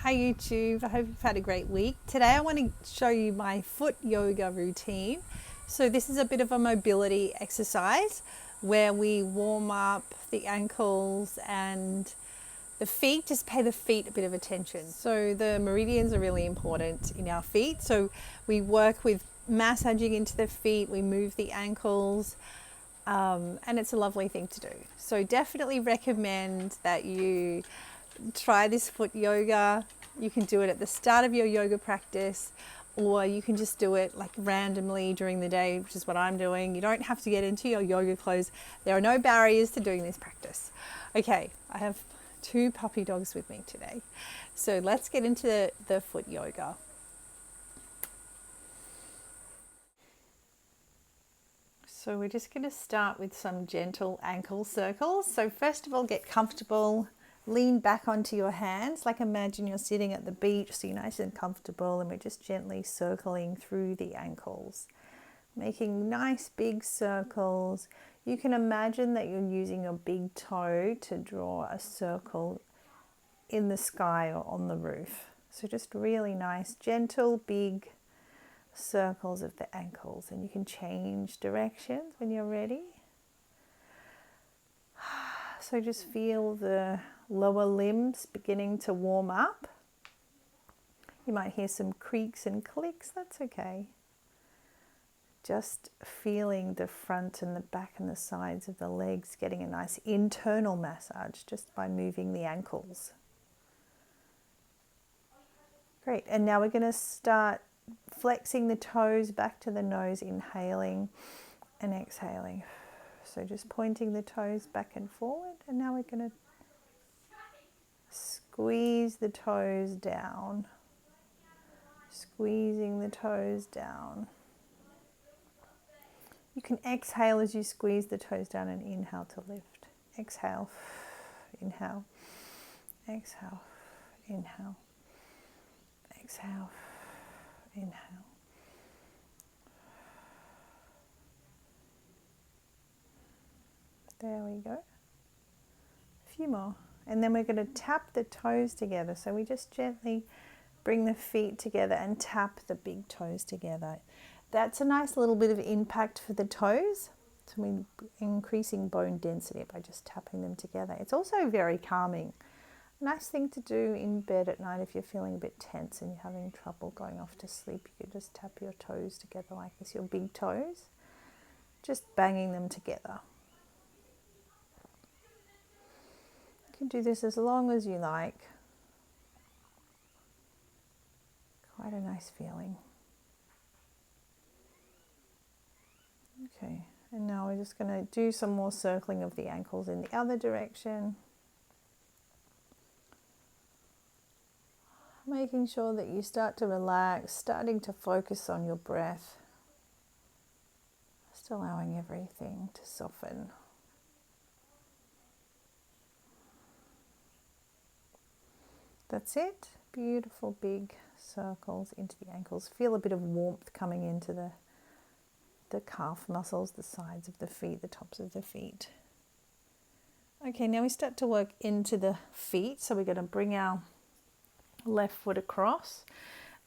Hi YouTube, I hope you've had a great week. Today I want to show you my foot yoga routine. So this is a bit of a mobility exercise where we warm up the ankles and the feet. Just pay the feet a bit of attention. So the meridians are really important in our feet. So we work with massaging into the feet, we move the ankles, and it's a lovely thing to do. So definitely recommend that you try this foot yoga. You can do it at the start of your yoga practice, or you can just do it like randomly during the day, which is what I'm doing. You don't have to get into your yoga clothes. There are no barriers to doing this practice. Okay, I have two puppy dogs with me today. So let's get into the foot yoga. So we're just going to start with some gentle ankle circles. So first of all, get comfortable. Lean back onto your hands, like imagine you're sitting at the beach, so you're nice and comfortable, and we're just gently circling through the ankles, making nice big circles. You can imagine that you're using your big toe to draw a circle in the sky or on the roof. So just really nice, gentle, big circles of the ankles, and you can change directions when you're ready. So just feel the lower limbs beginning to warm up. You might hear some creaks and clicks, that's okay. Just feeling the front and the back and the sides of the legs, getting a nice internal massage just by moving the ankles. Great, and now we're going to start flexing the toes back to the nose, inhaling and exhaling. So just pointing the toes back and forward, and now we're going to squeeze the toes down, squeezing the toes down. You can exhale as you squeeze the toes down and inhale to lift. Exhale, inhale, exhale, inhale, exhale, inhale. There we go. A few more. And then we're going to tap the toes together. So we just gently bring the feet together and tap the big toes together. That's a nice little bit of impact for the toes. So we're increasing bone density by just tapping them together. It's also very calming. Nice thing to do in bed at night if you're feeling a bit tense and you're having trouble going off to sleep. You can just tap your toes together like this, your big toes. Just banging them together. You can do this as long as you like. Quite a nice feeling. Okay, and now we're just going to do some more circling of the ankles in the other direction. Making sure that you start to relax, starting to focus on your breath. Just allowing everything to soften. That's it. Beautiful big circles into the ankles. Feel a bit of warmth coming into the calf muscles, the sides of the feet, the tops of the feet. Okay, now we start to work into the feet. So we're going to bring our left foot across.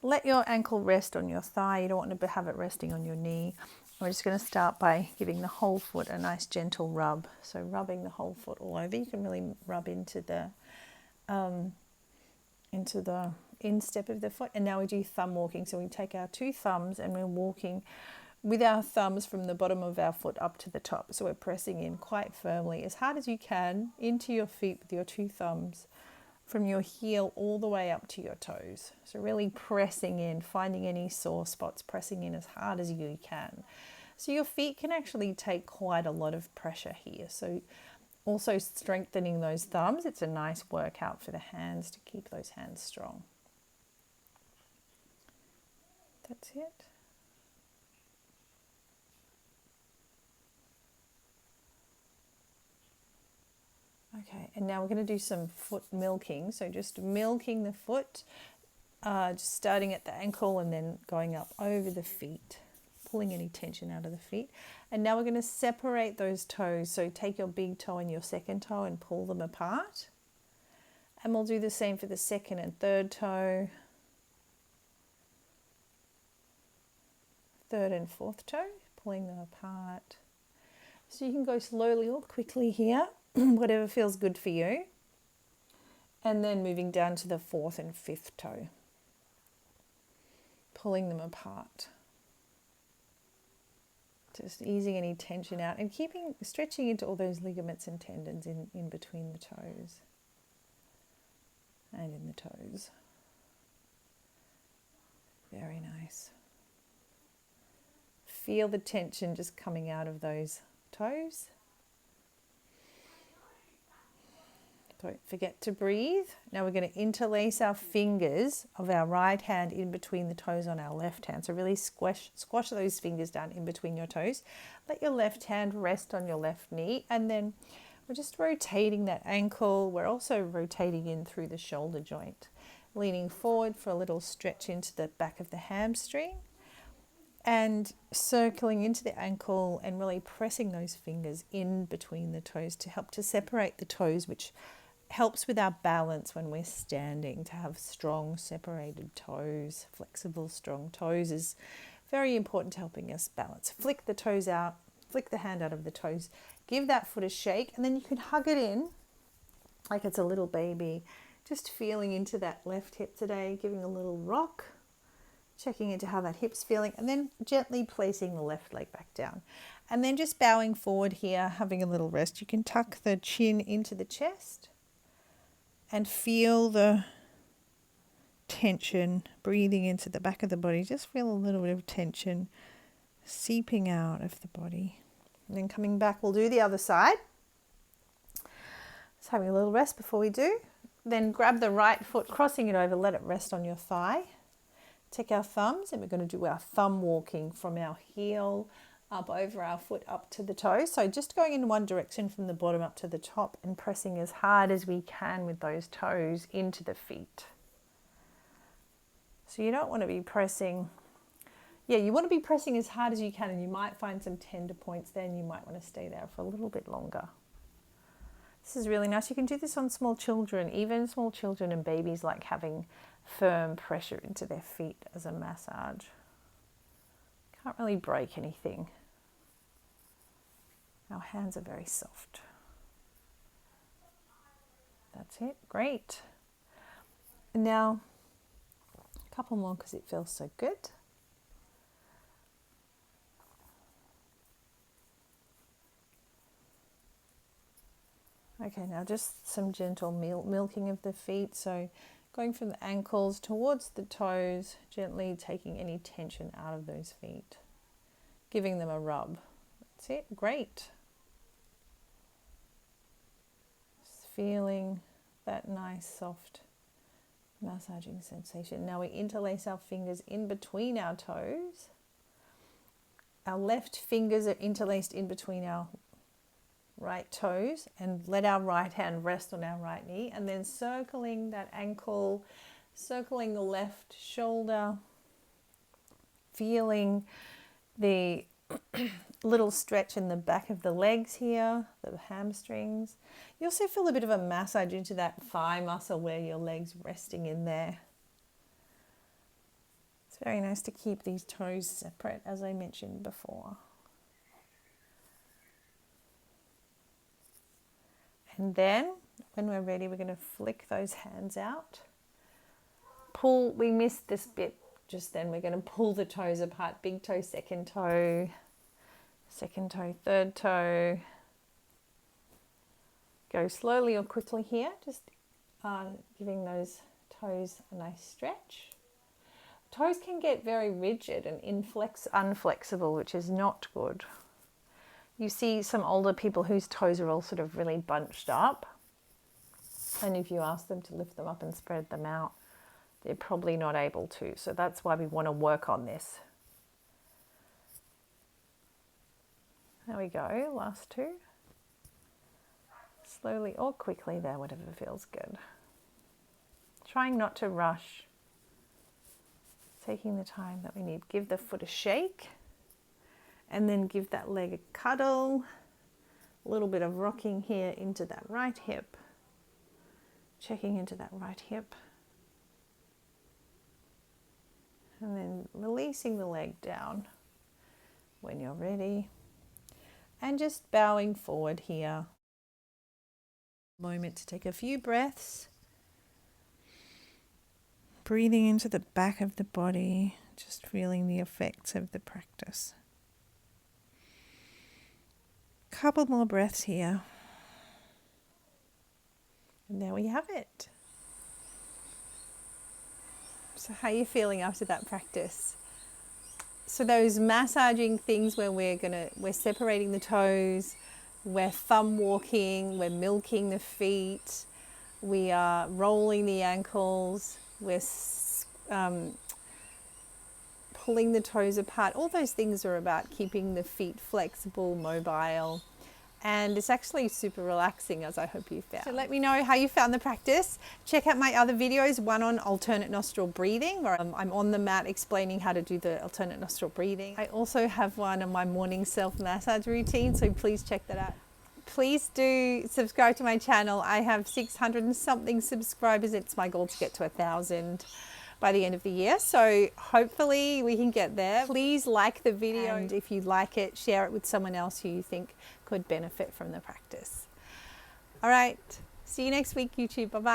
Let your ankle rest on your thigh. You don't want to have it resting on your knee. We're just going to start by giving the whole foot a nice gentle rub. So rubbing the whole foot all over. You can really rub into the instep of the foot. And now we do thumb walking. So we take our two thumbs and we're walking with our thumbs from the bottom of our foot up to the top. So we're pressing in quite firmly, as hard as you can, into your feet with your two thumbs, from your heel all the way up to your toes. So really pressing in, finding any sore spots, pressing in as hard as you can. So your feet can actually take quite a lot of pressure here. So also strengthening those thumbs. It's a nice workout for the hands to keep those hands strong. That's it. Okay, and now we're going to do some foot milking. So just milking the foot, just starting at the ankle and then going up over the feet, pulling any tension out of the feet. And now we're going to separate those toes. So take your big toe and your second toe and pull them apart. And we'll do the same for the second and third toe, third and fourth toe, pulling them apart. So you can go slowly or quickly here, whatever feels good for you. And then moving down to the fourth and fifth toe, pulling them apart. Just easing any tension out and stretching into all those ligaments and tendons in between the toes and in the toes. Very nice. Feel the tension just coming out of those toes. Don't forget to breathe. Now we're going to interlace our fingers of our right hand in between the toes on our left hand. So really squash those fingers down in between your toes. Let your left hand rest on your left knee, and then we're just rotating that ankle. We're also rotating in through the shoulder joint, leaning forward for a little stretch into the back of the hamstring, and circling into the ankle and really pressing those fingers in between the toes to help to separate the toes, which helps with our balance when we're standing. To have strong separated toes, flexible strong toes is very important to helping us balance. Flick the toes out, flick the hand out of the toes, give that foot a shake, and then you can hug it in like it's a little baby. Just feeling into that left hip today, giving a little rock, checking into how that hip's feeling, and then gently placing the left leg back down. And then just bowing forward here, having a little rest. You can tuck the chin into the chest and feel the tension breathing into the back of the body. Just feel a little bit of tension seeping out of the body. And then coming back, we'll do the other side. Just having a little rest before we do. Then grab the right foot, crossing it over, let it rest on your thigh. Take our thumbs and we're going to do our thumb walking from our heel up over our foot up to the toe. So just going in one direction from the bottom up to the top and pressing as hard as we can with those toes into the feet. So you don't want to be pressing, you want to be pressing as hard as you can, and you might find some tender points there and you might want to stay there for a little bit longer. This is really nice. You can do this on small children. Even small children and babies like having firm pressure into their feet as a massage. Can't really break anything. Our hands are very soft. That's it. Great. And now a couple more because it feels so good. Okay, now just some gentle milking of the feet. So going from the ankles towards the toes, gently taking any tension out of those feet, giving them a rub. That's it. Great. Just feeling that nice, soft massaging sensation. Now we interlace our fingers in between our toes. Our left fingers are interlaced in between our right toes, and let our right hand rest on our right knee, and then circling that ankle, circling the left shoulder, feeling the little stretch in the back of the legs here, the hamstrings. You also feel a bit of a massage into that thigh muscle where your leg's resting in there. It's very nice to keep these toes separate, as I mentioned before. And then when we're ready, we're going to flick those hands out. Pull, we missed this bit just then. We're going to pull the toes apart. Big toe, second toe, third toe. Go slowly or quickly here, just giving those toes a nice stretch. Toes can get very rigid and unflexible, which is not good. You see some older people whose toes are all sort of really bunched up, and if you ask them to lift them up and spread them out, they're probably not able to. So that's why we want to work on this. There we go, last two. Slowly or quickly there, whatever feels good. Trying not to rush. Taking the time that we need. Give the foot a shake. And then give that leg a cuddle, a little bit of rocking here into that right hip. checking into that right hip. And then releasing the leg down when you're ready. And just bowing forward here. Moment to take a few breaths. Breathing into the back of the body, just feeling the effects of the practice. Couple more breaths here. And there we have it. So how are you feeling after that practice? So those massaging things where we're separating the toes, we're thumb walking, we're milking the feet, we are rolling the ankles, we're pulling the toes apart. All those things are about keeping the feet flexible, mobile, and it's actually super relaxing, as I hope you found. So let me know how you found the practice. Check out my other videos, one on alternate nostril breathing, or I'm on the mat explaining how to do the alternate nostril breathing. I also have one on my morning self-massage routine, so please check that out. Please do subscribe to my channel. I have 600 and something subscribers. It's my goal to get to 1,000 by the end of the year, so hopefully we can get there. Please like the video, and if you like it, share it with someone else who you think could benefit from the practice. All right, see you next week, YouTube. Bye bye.